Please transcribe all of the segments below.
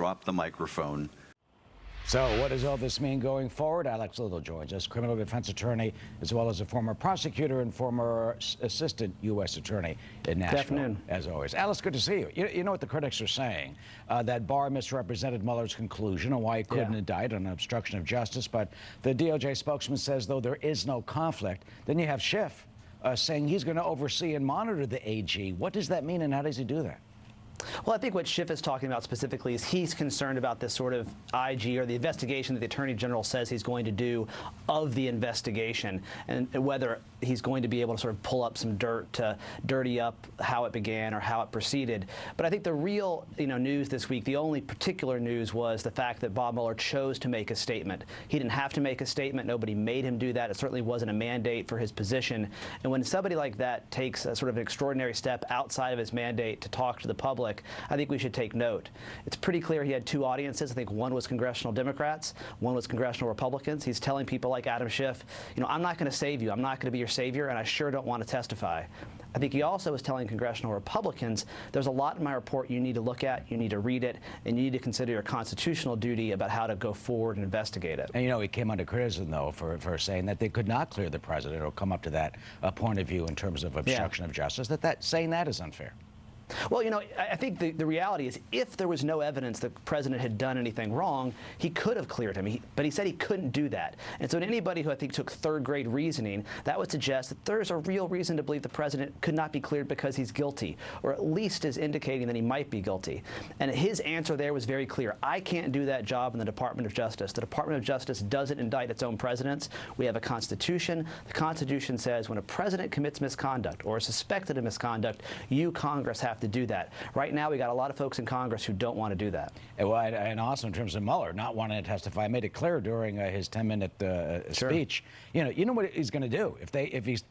drop the microphone. So what does all this mean going forward? Alex Little joins us, criminal defense attorney, as well as a former prosecutor and former assistant U.S. attorney in Nashville. Good afternoon. As always. Alex, good to see you. You know what the critics are saying, that Barr misrepresented Mueller's conclusion on why he couldn't indict on obstruction of justice, but the DOJ spokesman says, though there is no conflict. Then you have Schiff saying he's going to oversee and monitor the AG. What does that mean, and how does he do that? Well, I think what Schiff is talking about specifically is he's concerned about this sort of IG, or the investigation that the Attorney General says he's going to do of the investigation, and whether he's going to be able to sort of pull up some dirt to dirty up how it began or how it proceeded. But I think the real news this week, the only particular news, was the fact that Bob Mueller chose to make a statement. He didn't have to make a statement. Nobody made him do that. It certainly wasn't a mandate for his position. And when somebody like that takes a sort of an extraordinary step outside of his mandate to talk to the public, I think we should take note. It's pretty clear he had two audiences. I think one was congressional Democrats, one was congressional Republicans. He's telling people like Adam Schiff, I'm not going to save you. I'm not going to be your savior, and I sure don't want to testify. I think he also was telling congressional Republicans, there's a lot in my report you need to look at, you need to read it, and you need to consider your constitutional duty about how to go forward and investigate it. And he came under criticism, though, for saying that they could not clear the president or come up to that point of view in terms of obstruction of justice, saying that is unfair. Well, I think the reality is, if there was no evidence the president had done anything wrong, he could have cleared him. But he said he couldn't do that. And so anybody who I think took third-grade reasoning, that would suggest that there's a real reason to believe the president could not be cleared because he's guilty, or at least is indicating that he might be guilty. And his answer there was very clear. I can't do that job in the Department of Justice. The Department of Justice doesn't indict its own presidents. We have a Constitution. The Constitution says when a president commits misconduct or is suspected of misconduct, you, Congress, have to do that. Right now, we got a lot of folks in Congress who don't want to do that. And also in terms of Mueller not wanting to testify, I made it clear during his 10-minute speech. You know what he's going to do if he's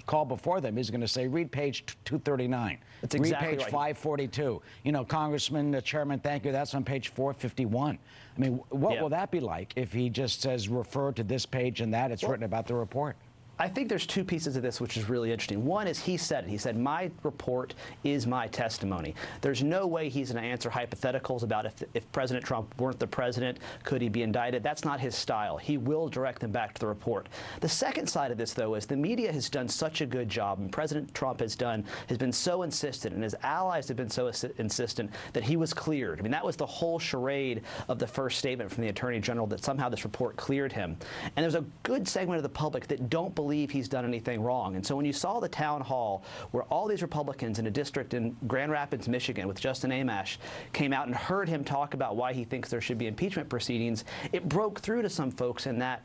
called before them. He's going to say, read page 239. That's exactly read page right. 542. Congressman, Chairman, thank you. That's on page 451. I mean, what will that be like if he just says refer to this page and that? It's written about the report. I think there's two pieces of this which is really interesting. One is he said it. He said, my report is my testimony. There's no way he's going to answer hypotheticals about if President Trump weren't the president, could he be indicted? That's not his style. He will direct them back to the report. The second side of this, though, is the media has done such a good job, and President Trump has been so insistent, and his allies have been so insistent that he was cleared. I mean, that was the whole charade of the first statement from the Attorney General, that somehow this report cleared him. And there's a good segment of the public that don't believe he's done anything wrong. And so when you saw the town hall where all these Republicans in a district in Grand Rapids, Michigan, with Justin Amash, came out and heard him talk about why he thinks there should be impeachment proceedings, it broke through to some folks in that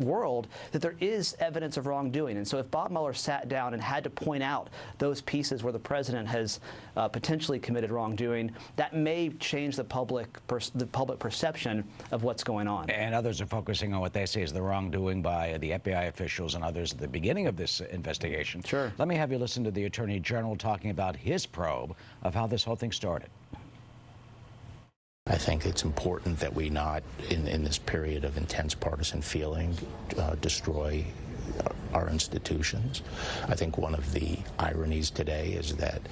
world that there is evidence of wrongdoing. And so if Bob Mueller sat down and had to point out those pieces where the president has potentially committed wrongdoing, that may change the public perception of what's going on. And others are focusing on what they say is the wrongdoing by the FBI officials and others at the beginning of this investigation. Sure. Let me have you listen to the Attorney General talking about his probe of how this whole thing started. I think it's important that we not, in this period of intense partisan feeling, destroy our institutions. I think one of the ironies today is that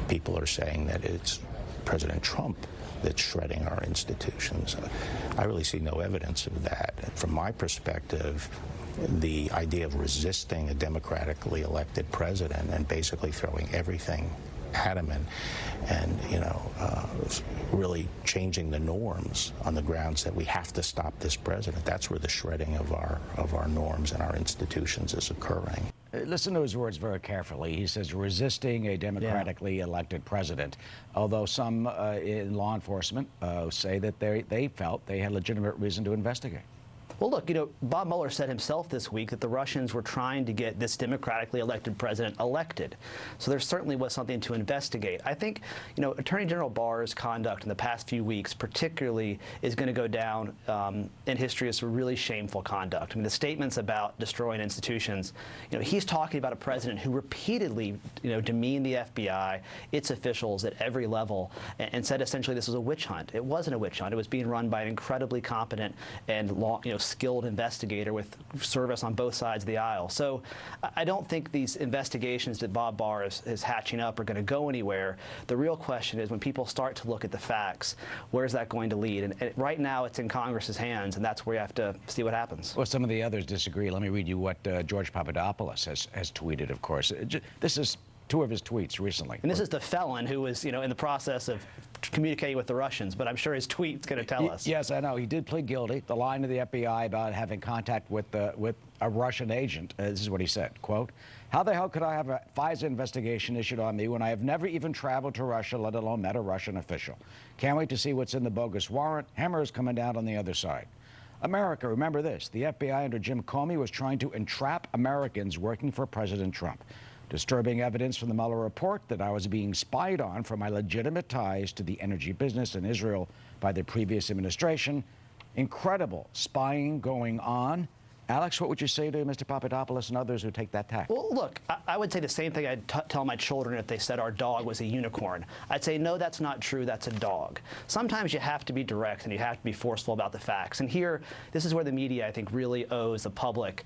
people are saying that it's President Trump that's shredding our institutions. I really see no evidence of that. From my perspective, the idea of resisting a democratically elected president and basically throwing everything at him and really changing the norms on the grounds that we have to stop this president. That's where the shredding of our norms and our institutions is occurring. Listen to his words very carefully. He says resisting a democratically elected president, although some in law enforcement say that they felt they had legitimate reason to investigate. Well, look, Bob Mueller said himself this week that the Russians were trying to get this democratically elected president elected. So there certainly was something to investigate. I think, Attorney General Barr's conduct in the past few weeks particularly is going to go down in history as really shameful conduct. I mean, the statements about destroying institutions, he's talking about a president who repeatedly, demeaned the FBI, its officials at every level, and said essentially this was a witch hunt. It wasn't a witch hunt. It was being run by an incredibly competent and skilled investigator with service on both sides of the aisle. So I don't think these investigations that Bob Barr is hatching up are going to go anywhere. The real question is when people start to look at the facts, where's that going to lead? And right now it's in Congress's hands, and that's where you have to see what happens. Well, some of the others disagree. Let me read you what George Papadopoulos has tweeted, of course. This is two of his tweets recently. And this is the felon who was, in the process of communicating with the Russians, but I'm sure his tweet's going to tell us. Yes, I know. He did plead guilty. The line to the FBI about having contact with a Russian agent, this is what he said, quote, "How the hell could I have a FISA investigation issued on me when I have never even traveled to Russia, let alone met a Russian official? Can't wait to see what's in the bogus warrant. Hammer is coming down on the other side." America, remember this. The FBI under Jim Comey was trying to entrap Americans working for President Trump. Disturbing evidence from the Mueller report that I was being spied on for my legitimate ties to the energy business in Israel by the previous administration. Incredible spying going on. Alex, what would you say to Mr. Papadopoulos and others who take that tack? Well, look, I would say the same thing I'd tell my children if they said our dog was a unicorn. I'd say, no, that's not true. That's a dog. Sometimes you have to be direct and you have to be forceful about the facts. And here, this is where the media, I think, really owes the public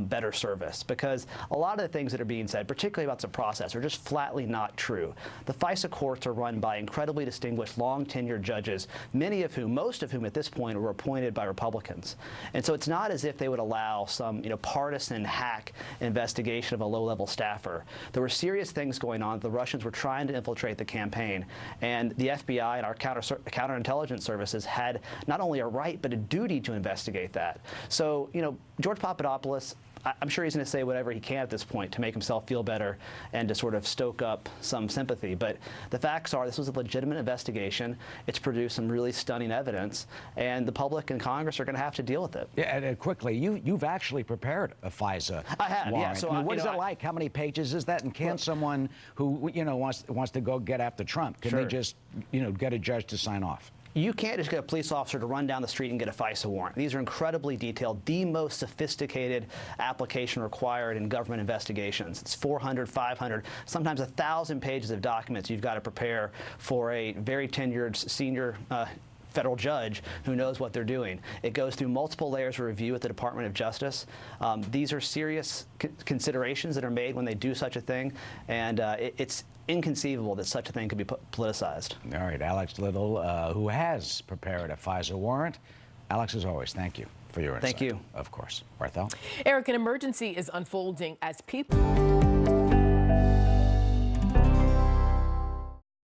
better service, because a lot of the things that are being said, particularly about the process, are just flatly not true. The FISA courts are run by incredibly distinguished, long-tenured judges, most of whom at this point were appointed by Republicans. And so it's not as if they would allow some partisan hack investigation of a low-level staffer. There were serious things going on. The Russians were trying to infiltrate the campaign, and the FBI and our counterintelligence services had not only a right but a duty to investigate that. So, George Papadopoulos, I'm sure he's going to say whatever he can at this point to make himself feel better and to sort of stoke up some sympathy. But the facts are this was a legitimate investigation. It's produced some really stunning evidence, and the public and Congress are going to have to deal with it. Yeah, and quickly, you've actually prepared a FISA I have, warrant. yeah. So what is it like? How many pages is that? And can someone who wants to go get after Trump, can they just get a judge to sign off? You can't just get a police officer to run down the street and get a FISA warrant. These are incredibly detailed, the most sophisticated application required in government investigations. It's 400, 500, sometimes 1,000 pages of documents you've got to prepare for a very tenured senior federal judge who knows what they're doing. It goes through multiple layers of review at the Department of Justice. These are serious considerations that are made when they do such a thing, and it's inconceivable that such a thing could be politicized. All right, Alex Little, who has prepared a FISA warrant. Alex, as always, thank you for your insight. Thank you. Of course. Barthel? Eric, an emergency is unfolding as people...